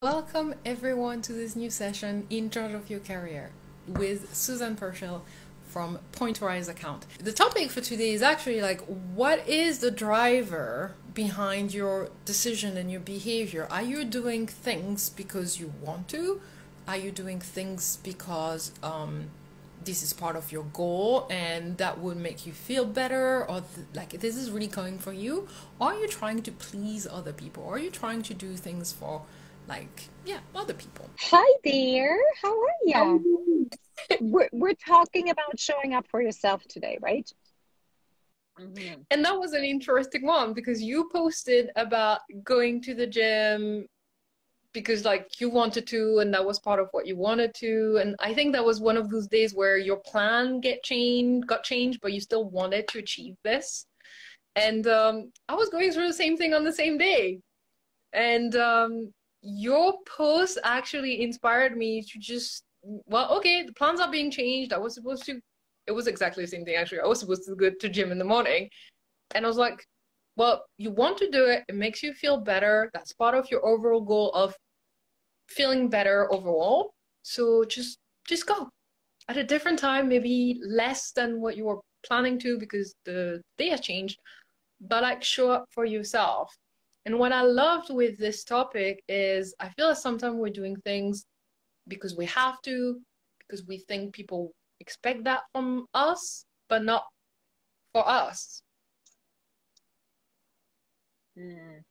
Welcome everyone to this new session in charge of your career with Susanne Puerschel from Pointwise account. The topic for today is actually like, what is the driver behind your decision and your behavior? Are you doing things because you want to? Are you doing things because this is part of your goal and that would make you feel better, or like this is really coming for you? Or are you trying to please other people? Or are you trying to do things for other people? Hi there. How are How you? We're talking about showing up for yourself today, right? Hmm. And that was an interesting one because you posted about going to the gym because like you wanted to and that was part of what you wanted to, and I think that was one of those days where your plan got changed but you still wanted to achieve this. And I was going through the same thing on the same day, and your post actually inspired me to just, well, okay, the plans are being changed. It was exactly the same thing actually. I was supposed to go to gym in the morning. And I was like, well, you want to do it. It makes you feel better. That's part of your overall goal of feeling better overall. So just go at a different time, maybe less than what you were planning to because the day has changed, but like show up for yourself. And what I loved with this topic is I feel like sometimes we're doing things because we have to, because we think people expect that from us, but not for us. Mm.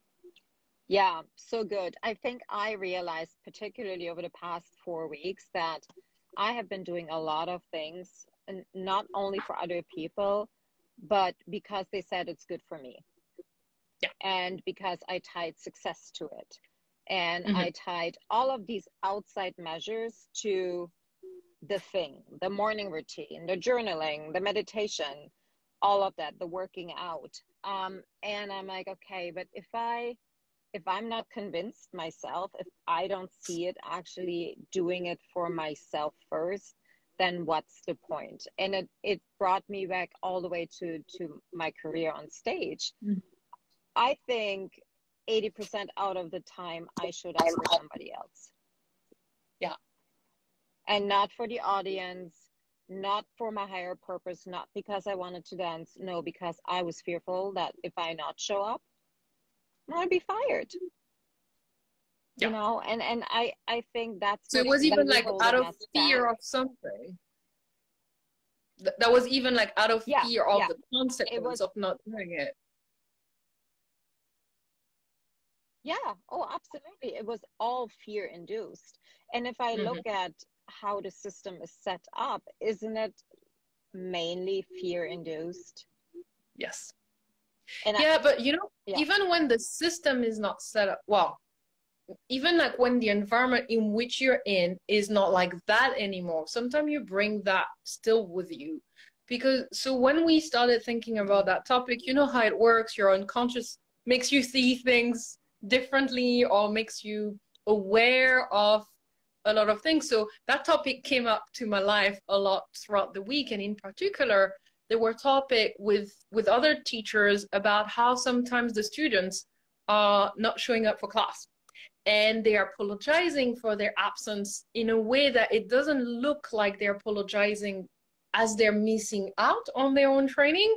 Yeah, so good. I think I realized, particularly over the past 4 weeks, that I have been doing a lot of things, and not only for other people, but because they said it's good for me. Yeah. And because I tied success to it. And Hmm. I tied all of these outside measures to the thing, the morning routine, the journaling, the meditation, all of that, the working out. And I'm like, okay, but if I'm not convinced myself, if I don't see it actually doing it for myself first, then what's the point? And it brought me back all the way to my career on stage. I think 80% out of the time I showed up for somebody else, Yeah. and not for the audience, not for my higher purpose, not because I wanted to dance. No, because I was fearful that if I not show up, I'm gonna be fired. Yeah. And I think that's So it what's was even really like out holding of us back. fear of something. That was even like out of Yeah, fear of yeah. the It consequence was, of not doing it. yeah, oh, absolutely. It was all fear induced. And if I look Hmm. at how the system is set up, isn't it mainly fear induced? Yes. And I, Yeah, but yeah, even when the system is not set up, well, even like when the environment in which you're in is not like that anymore, sometimes you bring that still with you. Because so when we started thinking about that topic, you know how it works, your unconscious makes you see things differently or makes you aware of a lot of things. So that topic came up to my life a lot throughout the week, and in particular, there were topic with other teachers about how sometimes the students are not showing up for class and they are apologizing for their absence in a way that it doesn't look like they're apologizing as they're missing out on their own training.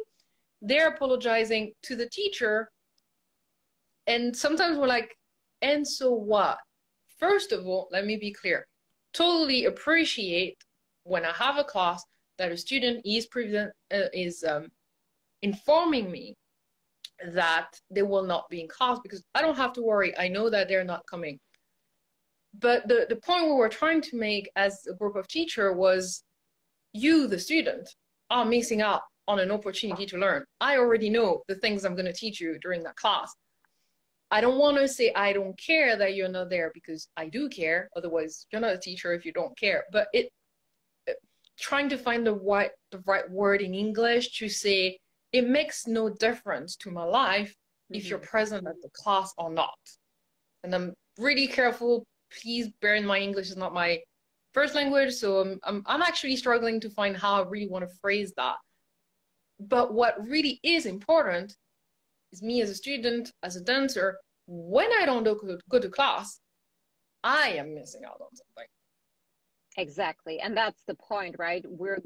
They're apologizing to the teacher. And sometimes we're like, and so what? First of all, let me be clear. Totally appreciate when I have a class that a student is informing me that they will not be in class, because I don't have to worry. I know that they're not coming. But the point we were trying to make as a group of teacher was, you, the student, are missing out on an opportunity to learn. I already know the things I'm going to teach you during that class. I don't want to say I don't care that you're not there, because I do care. Otherwise, you're not a teacher if you don't care. But trying to find the right word in English to say it makes no difference to my life if you're hmm, present at the class or not. And I'm really careful. Please bear in mind, English is not my first language, so I'm actually struggling to find how I really want to phrase that. But what really is important is me as a student, as a dancer, when I don't go to class, I am missing out on something. Exactly. And that's the point, right? We're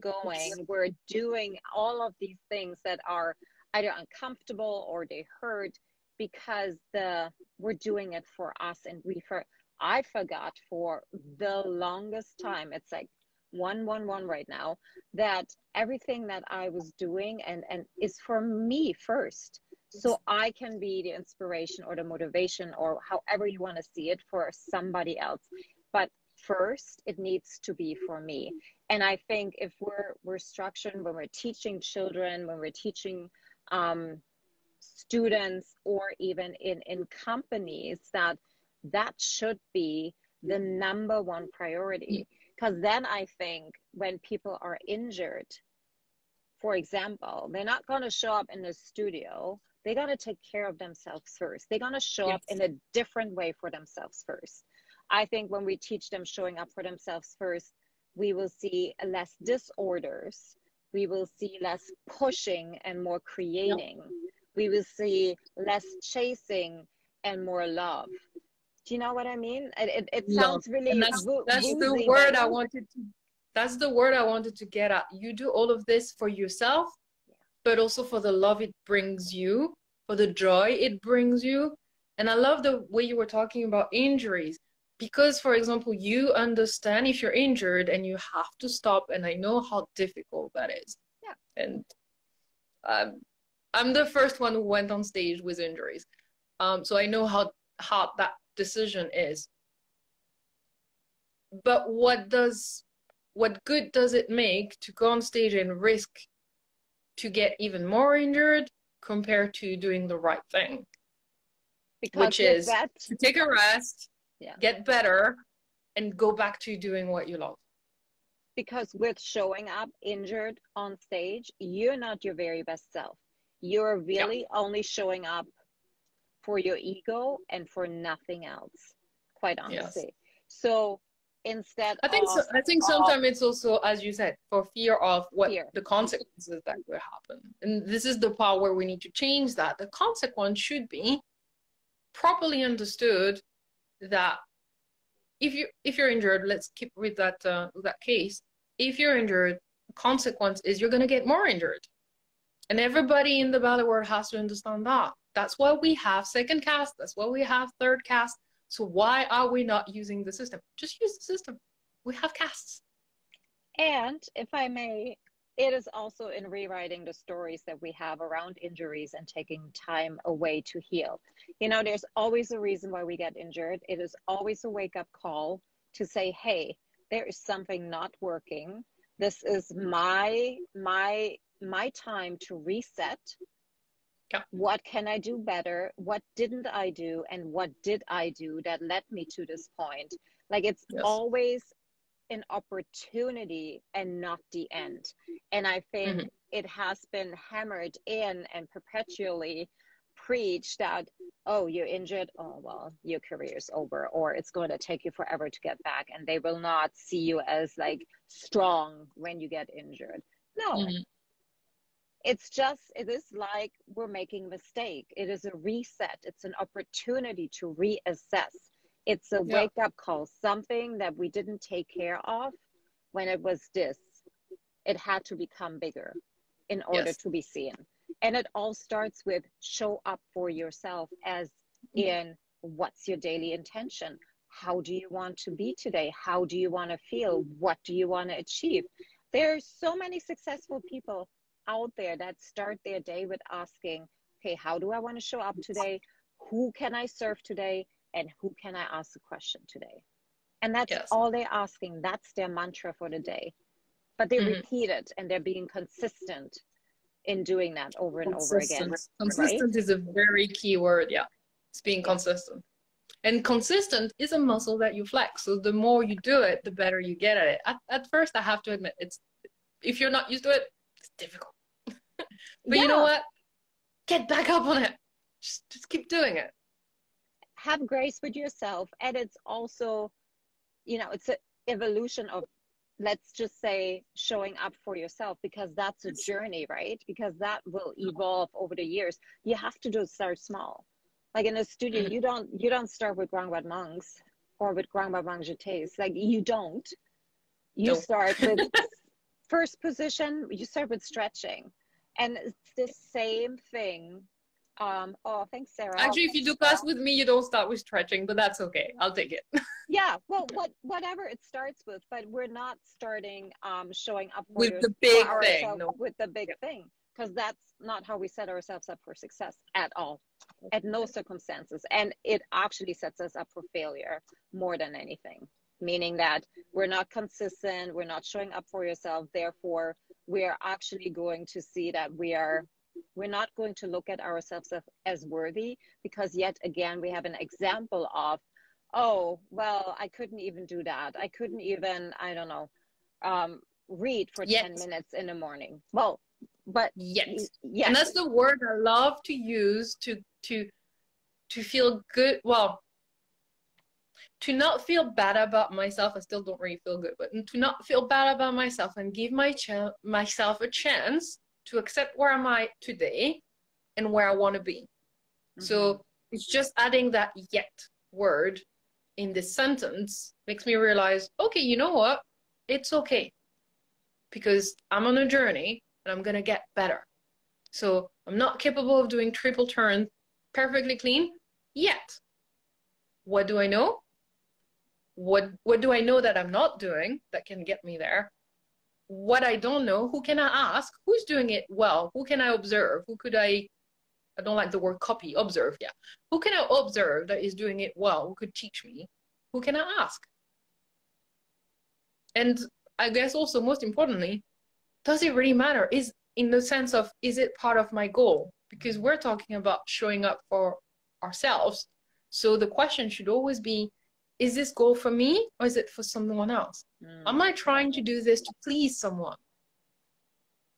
doing all of these things that are either uncomfortable or they hurt because we're doing it for us. And I forgot for the longest time, it's like 111 right now, that everything that I was doing and is for me first. So I can be the inspiration or the motivation or however you want to see it for somebody else. But first, it needs to be for me. And I think if we're structured when we're teaching children, when we're teaching students, or even in companies, that should be the number one priority. Because then I think when people are injured, for example, they're not going to show up in the studio. They're going to take care of themselves first. They're going to show up in a different way for themselves first. I think when we teach them showing up for themselves first, we will see less disorders. We will see less pushing and more creating. We will see less chasing and more love. Do you know what I mean? It sounds really and that's the word I wanted to. That's the word I wanted to get at. You do all of this for yourself, but also for the love it brings you, for the joy it brings you. And I love the way you were talking about injuries. Because, for example, you understand if you're injured and you have to stop, and I know how difficult that is. Yeah. And I'm the first one who went on stage with injuries. So I know how hard that decision is. But what good does it make to go on stage and risk to get even more injured compared to doing the right thing? Which is to take a rest, get better, and go back to doing what you love. Because with showing up injured on stage, you're not your very best self. You're really only showing up for your ego and for nothing else, quite honestly. So instead I think sometimes it's also, as you said, for fear of what the consequences that will happen. And this is the part where we need to change that. The consequence should be properly understood that if you're injured, let's keep with that case. If you're injured, the consequence is you're going to get more injured. And everybody in the ballet world has to understand that. That's why we have second cast. That's why we have third cast. So why are we not using the system? Just use the system. We have casts. And if I may, it is also in rewriting the stories that we have around injuries and taking time away to heal. You know, there's always a reason why we get injured. It is always a wake-up call to say, hey, there is something not working. This is my time to reset. What can I do better? What didn't I do? And what did I do that led me to this point? Like, it's always an opportunity and not the end. And I think it has been hammered in and perpetually preached that, oh, you're injured, oh, well, your career is over, or it's going to take you forever to get back, and they will not see you as like strong when you get injured. No. It is like we're making a mistake. It is a reset. It's an opportunity to reassess. It's a wake-up call, something that we didn't take care of when it was this. It had to become bigger in order to be seen. And it all starts with show up for yourself, as in what's your daily intention? How do you want to be today? How do you want to feel? What do you want to achieve? There's so many successful people out there that start their day with asking, okay, how do I want to show up today? Who can I serve today? And who can I ask a question today? And that's all they're asking. That's their mantra for the day. But they repeat it, and they're being consistent in doing that over and over again. Consistent is a very key word. Yeah. It's being consistent. And consistent is a muscle that you flex. So the more you do it, the better you get at it. At first, I have to admit, if you're not used to it, it's difficult. But you know what? Get back up on it. Just keep doing it. Have grace with yourself. And it's also, you know, it's an evolution of, let's just say, showing up for yourself, because that's a journey, right? Because that will evolve over the years. You have to start small. Like in a studio, you don't start with Grand Monks or with grand bas jetés. Like you don't. You No. start with first position, you start with stretching. And it's the same thing. Oh, thanks, Sarah. Actually, if you do class with me, you don't start with stretching, but that's okay. I'll take it. Yeah, well, whatever it starts with, but we're not starting showing up for, With the big for thing. ourselves No. with the big thing, because that's not how we set ourselves up for success at all, at no circumstances. And it actually sets us up for failure more than anything, meaning that we're not consistent, we're not showing up for yourself. Therefore, we are actually going to see that we're not going to look at ourselves as worthy, because yet again, we have an example of, oh, well, I couldn't even do that. I couldn't even, I don't know, read for 10 minutes in the morning. Well, but yes. Yes. And that's the word I love to use to feel good. Well, to not feel bad about myself. I still don't really feel good, but to not feel bad about myself and give myself a chance to accept where am I today and where I want to be. Mm-hmm. So it's just adding that yet word in this sentence makes me realize, okay, you know what? It's okay, because I'm on a journey and I'm going to get better. So I'm not capable of doing triple turns perfectly clean yet. What do I know? What do I know that I'm not doing that can get me there? What I don't know, who can I ask? Who's doing it well? Who can I observe? Who could I don't like the word copy, observe, yeah. Who can I observe that is doing it well? Who could teach me? Who can I ask? And I guess also most importantly, does it really matter? Is in the sense of, is it part of my goal? Because we're talking about showing up for ourselves. So the question should always be, is this goal for me or is it for someone else? Am I trying to do this to please someone?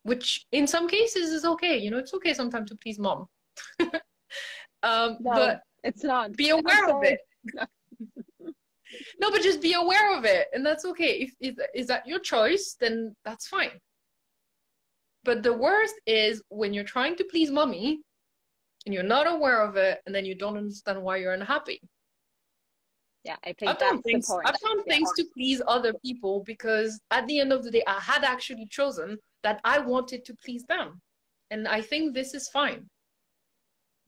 Which in some cases is okay. You know, it's okay sometimes to please mom. No, but it's not. Be aware of it. No, but just be aware of it. And that's okay. If is that your choice, then that's fine. But the worst is when you're trying to please mommy and you're not aware of it, and then you don't understand why you're unhappy. Yeah, I think that's the point. I've done things to please other people because at the end of the day, I had actually chosen that I wanted to please them. And I think this is fine,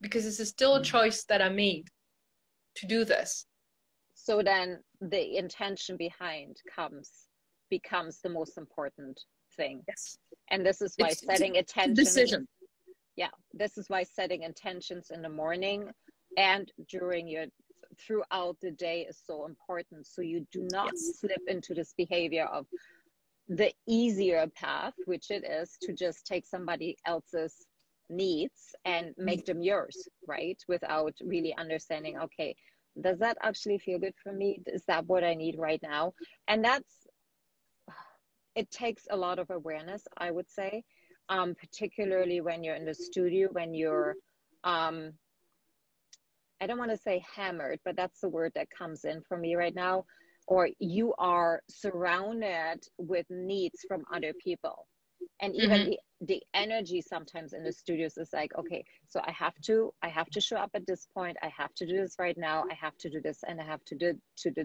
because this is still a choice that I made to do this. So then the intention behind becomes the most important thing. Yes. And this is why setting intentions. Decision. Yeah, this is why setting intentions in the morning and throughout the day is so important. So you do not slip into this behavior of the easier path, which it is to just take somebody else's needs and make them yours, right? Without really understanding, okay, does that actually feel good for me? Is that what I need right now? And it takes a lot of awareness, I would say, particularly when you're in the studio, when you're, I don't want to say hammered, but that's the word that comes in for me right now, or you are surrounded with needs from other people. And even the energy sometimes in the studios is like, okay, so I have to show up at this point. I have to do this right now. I have to do this, and I have to do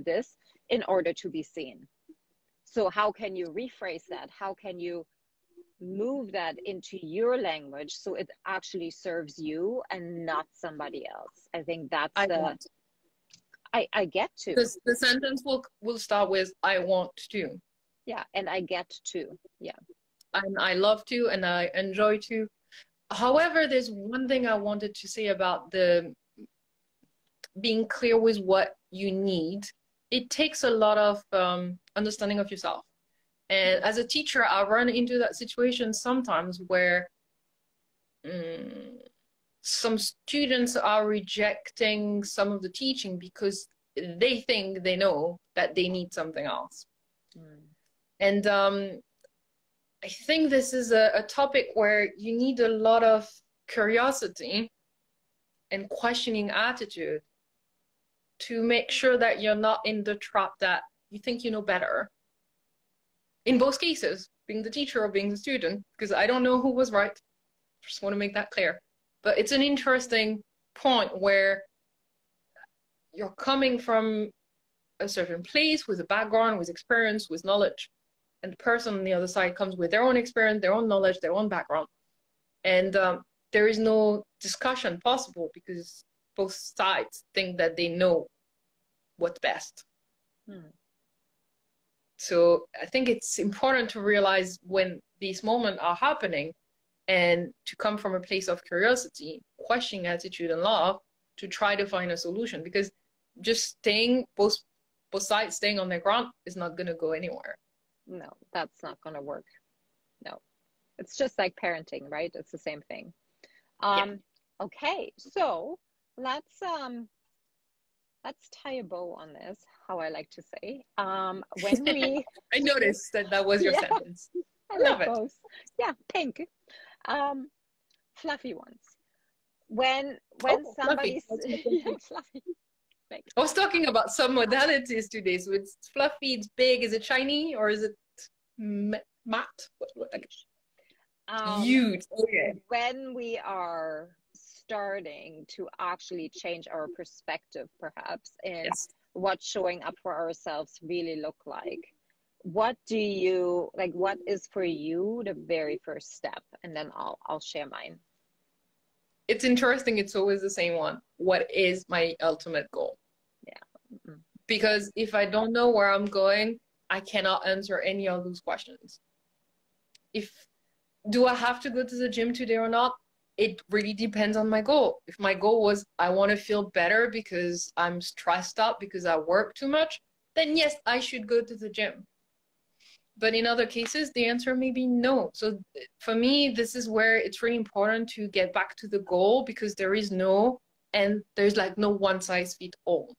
this in order to be seen. So how can you rephrase that? How can you move that into your language so it actually serves you and not somebody else? I think that's I get to. The sentence will start with, I want to. Yeah, and I get to. Yeah. And I love to, and I enjoy to. However, there's one thing I wanted to say about the being clear with what you need. It takes a lot of understanding of yourself. And as a teacher, I run into that situation sometimes where some students are rejecting some of the teaching because they think they know that they need something else. And I think this is a topic where you need a lot of curiosity and questioning attitude to make sure that you're not in the trap that you think you know better. In both cases, being the teacher or being the student, because I don't know who was right. Just want to make that clear. But it's an interesting point where you're coming from a certain place with a background, with experience, with knowledge. And the person on the other side comes with their own experience, their own knowledge, their own background. And there is no discussion possible because both sides think that they know what's best. So I think it's important to realize when these moments are happening and to come from a place of curiosity, questioning attitude and love to try to find a solution, because just staying, both sides staying on their ground is not going to go anywhere. No, that's not going to work. No, it's just like parenting, right? It's the same thing. Okay, so let's tie a bow on this, how I like to say. When we I noticed that was your sentence. I love it. Bows. Yeah, pink. Fluffy ones. When somebody's fluffy. I was talking about some modalities today. So it's fluffy, it's big. Is it shiny or is it matte? Huge. Okay. When we are starting to actually change our perspective, perhaps, in what showing up for ourselves really look like, what do you like? What is for you the very first step? And then I'll share mine. It's interesting. It's always the same one. What is my ultimate goal? Yeah. Because if I don't know where I'm going, I cannot answer any of those questions. Do I have to go to the gym today or not? It really depends on my goal. If my goal was I want to feel better because I'm stressed out because I work too much, then yes, I should go to the gym. But in other cases, the answer may be no. So for me, this is where it's really important to get back to the goal, because there's no one size fits all.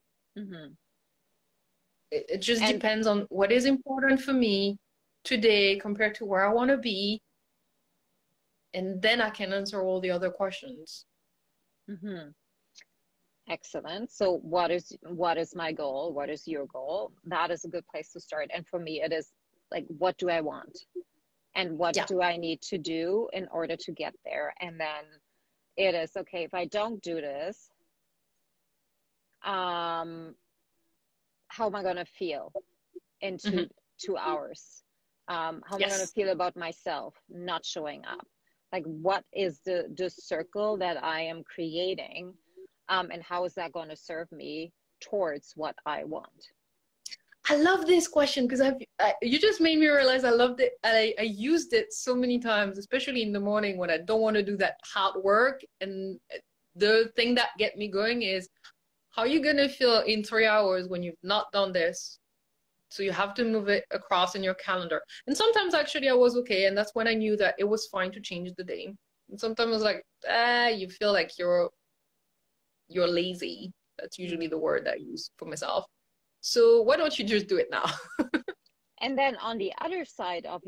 It just depends on what is important for me today compared to where I want to be. And then I can answer all the other questions. Excellent. So what is my goal? What is your goal? That is a good place to start. And for me, it is like, what do I want? And what do I need to do in order to get there? And then it is, okay, if I don't do this, how am I going to feel in 2 hours? How am I going to feel about myself not showing up? Like, what is the circle that I am creating? And how is that going to serve me towards what I want? I love this question because you just made me realize I loved it. I used it so many times, especially in the morning when I don't want to do that hard work. And the thing that get me going is, how are you going to feel in 3 hours when you've not done this? So you have to move it across in your calendar. And sometimes actually I was okay. And that's when I knew that it was fine to change the day. And sometimes I was like, you feel like you're lazy. That's usually the word I use for myself. So why don't you just do it now? And then on the other side of,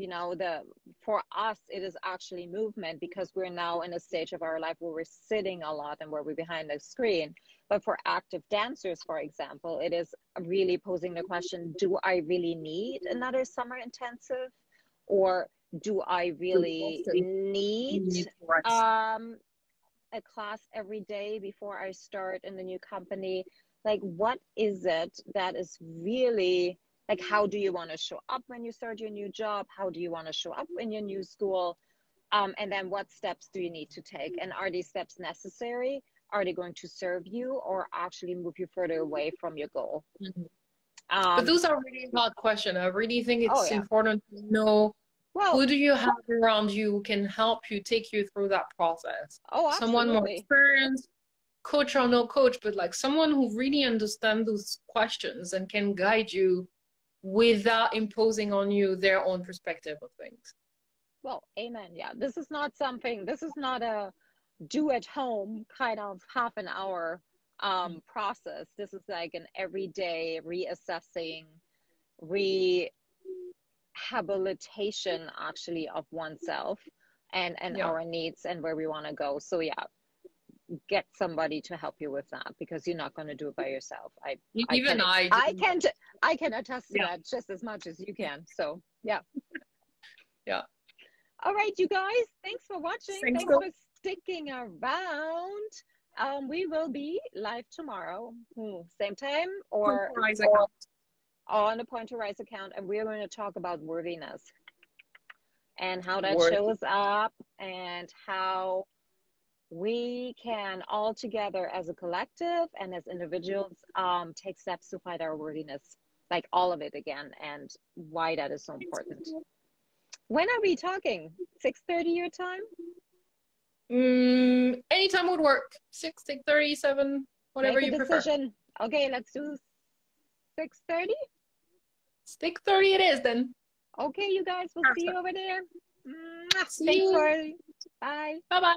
for us, it is actually movement, because we're now in a stage of our life where we're sitting a lot and where we're behind the screen. But for active dancers, for example, it is really posing the question, do I really need another summer intensive? Or do I really need a class every day before I start in the new company? Like, what is it that is really, like, how do you want to show up when you start your new job? How do you want to show up in your new school? And then what steps do you need to take? And are these steps necessary? Are they going to serve you or actually move you further away from your goal? But those are really hard questions. I really think it's important to know who do you have around you who can help you, take you through that process. Someone more experienced, coach or no coach, but like someone who really understands those questions and can guide you without imposing on you their own perspective of things. Well, amen. Yeah, this is not a do at home kind of half an hour process. This is like an everyday reassessing, rehabilitation actually of oneself and our needs and where we want to go. So get somebody to help you with that, because you're not going to do it by yourself. I can attest to that just as much as you can. So all right, you guys, thanks for watching. Thanks for sticking around. We will be live tomorrow, same time or on the Point to Rise account, and we're going to talk about worthiness and how that Worth. shows up and how we can all together as a collective and as individuals take steps to find our worthiness, like all of it again, and why that is so important. When are we talking? 6:30 your time? Anytime would work. 6:30, 7, whatever Make a you prefer. decision. Okay, let's do 6:30. 6:30 it is then. Okay, you guys, we'll see you over there. See Thanks you. for. Bye. Bye bye.